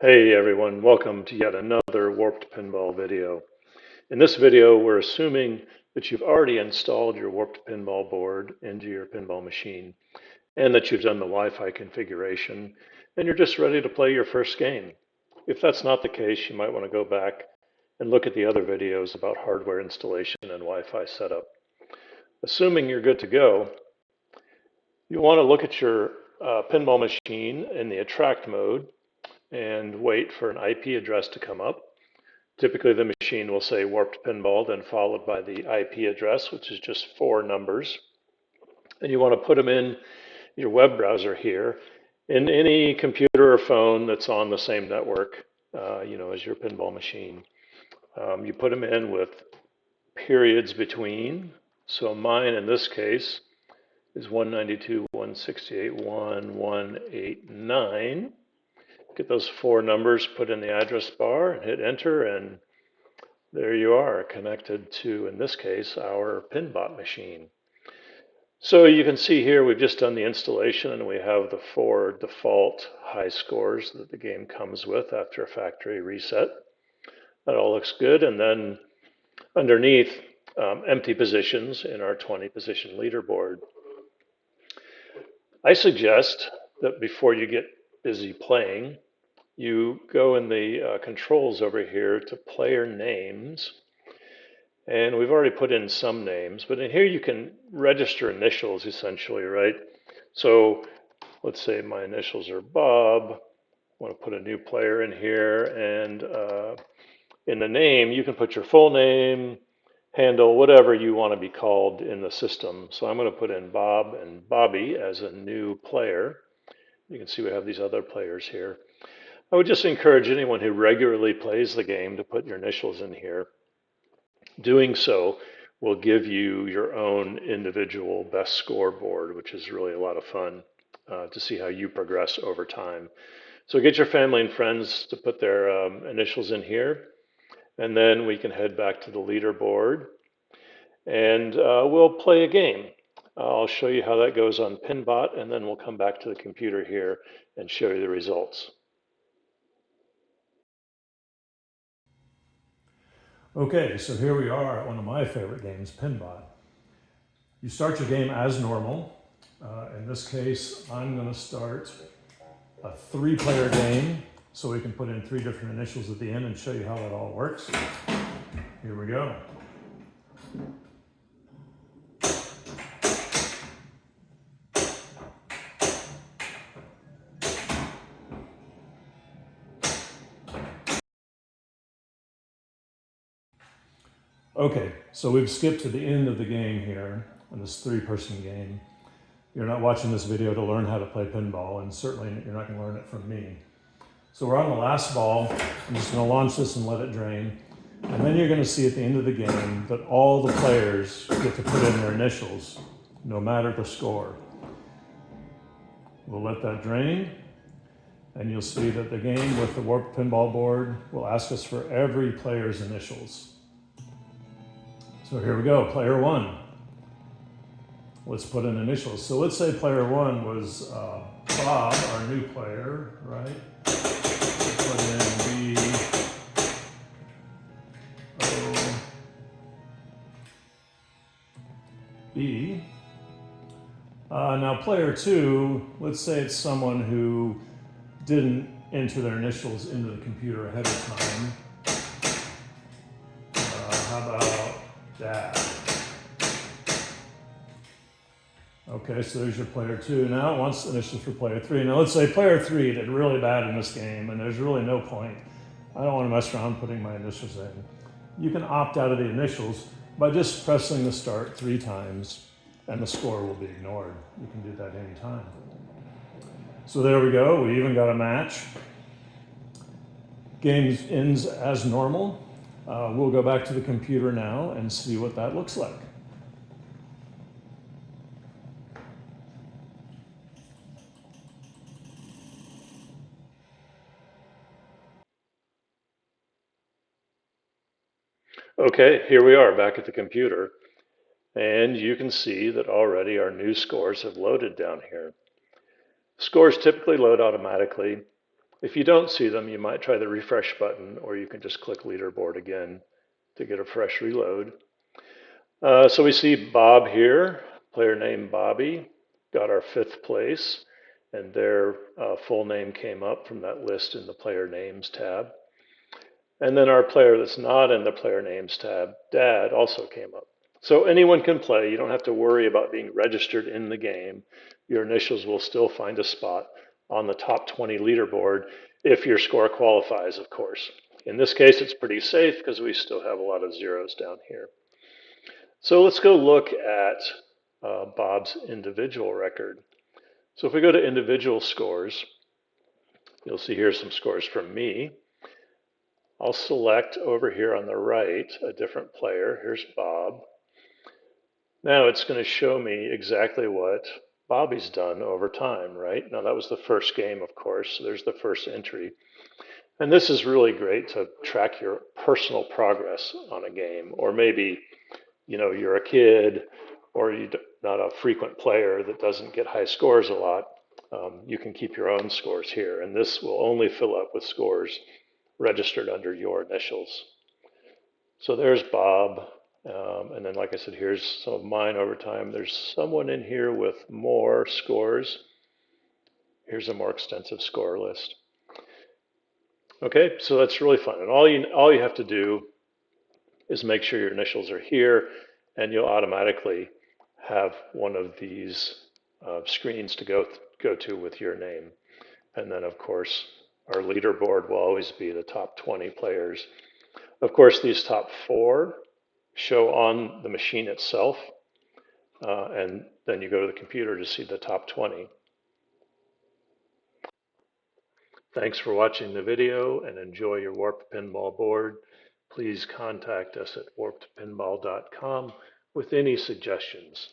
Hey everyone, welcome to yet another Warped Pinball video. In this video, we're assuming that you've already installed your Warped Pinball board into your pinball machine and that you've done the Wi-Fi configuration and you're just ready to play your first game. If that's not the case, you might want to go back and look at the other videos about hardware installation and Wi-Fi setup. Assuming you're good to go, you want to look at your pinball machine in the attract mode and wait for an IP address to come up. Typically, the machine will say Warped Pinball, then followed by the IP address, which is just 4 numbers. And you want to put them in your web browser here in any computer or phone that's on the same network, as your pinball machine. You put them in with periods between. So mine in this case is 192.168.1.189. Get those 4 numbers, put in the address bar, and hit enter, and there you are, connected to, in this case, our Pinbot machine. So you can see here we've just done the installation, and we have the 4 default high scores that the game comes with after a factory reset. That all looks good, and then underneath, empty positions in our 20 position leaderboard. I suggest that before you get busy playing, you go in the controls over here to player names, and we've already put in some names, but in here you can register initials essentially, right? So let's say my initials are Bob. I want to put a new player in here, and in the name you can put your full name, handle, whatever you want to be called in the system. So I'm going to put in Bob and Bobby as a new player. You can see we have these other players here. I would just encourage anyone who regularly plays the game to put your initials in here. Doing so will give you your own individual best scoreboard, which is really a lot of fun to see how you progress over time. So get your family and friends to put their initials in here, and then we can head back to the leaderboard, and we'll play a game. I'll show you how that goes on Pinbot, and then we'll come back to the computer here and show you the results. Okay, so here we are at one of my favorite games, Pinbot. You start your game as normal. In this case, I'm going to start a 3-player game so we can put in 3 different initials at the end and show you how that all works. Here we go. Okay, so we've skipped to the end of the game here in this 3-person game. You're not watching this video to learn how to play pinball, and certainly you're not going to learn it from me. So we're on the last ball. I'm just going to launch this and let it drain. And then you're going to see at the end of the game that all the players get to put in their initials, no matter the score. We'll let that drain, and you'll see that the game with the Warped Pinball board will ask us for every player's initials. So here we go, player 1. Let's put in initials. So let's say player 1 was Bob, our new player, right? Put in B-O-B. Now player 2, let's say it's someone who didn't enter their initials into the computer ahead of time. How about Dad? Okay, so there's your player 2. Now it wants initials for player 3. Now let's say player 3 did really bad in this game, and there's really no point. I don't want to mess around putting my initials in. You can opt out of the initials by just pressing the start 3 times, and the score will be ignored. You can do that anytime. So there we go. We even got a match. Game ends as normal. We'll go back to the computer now and see what that looks like. Okay, here we are back at the computer, and you can see that already our new scores have loaded down here. Scores typically load automatically, If you don't see them, you might try the refresh button, or you can just click leaderboard again to get a fresh reload. So we see Bob here, player name Bobby, got our 5th place, and their full name came up from that list in the player names tab. And then our player that's not in the player names tab, Dad, also came up. So anyone can play. You don't have to worry about being registered in the game. Your initials will still find a spot on the top 20 leaderboard if your score qualifies, of course. In this case, it's pretty safe because we still have a lot of zeros down here. So let's go look at Bob's individual record. So if we go to individual scores, you'll see here's some scores from me. I'll select over here on the right a different player. Here's Bob. Now it's going to show me exactly what Bobby's done over time, right? Now that was the first game, of course. So there's the first entry. And this is really great to track your personal progress on a game. Or maybe, you're a kid or you're not a frequent player that doesn't get high scores a lot. You can keep your own scores here. And this will only fill up with scores registered under your initials. So there's Bob. And then, like I said, here's some of mine over time. There's someone in here with more scores. Here's a more extensive score list. Okay, so that's really fun. And all you have to do is make sure your initials are here, and you'll automatically have one of these screens to go to with your name. And then, of course, our leaderboard will always be the top 20 players. Of course, these top 4 show on the machine itself, and then you go to the computer to see the top 20. Thanks for watching the video and enjoy your Warped Pinball board. Please contact us at warpedpinball.com with any suggestions.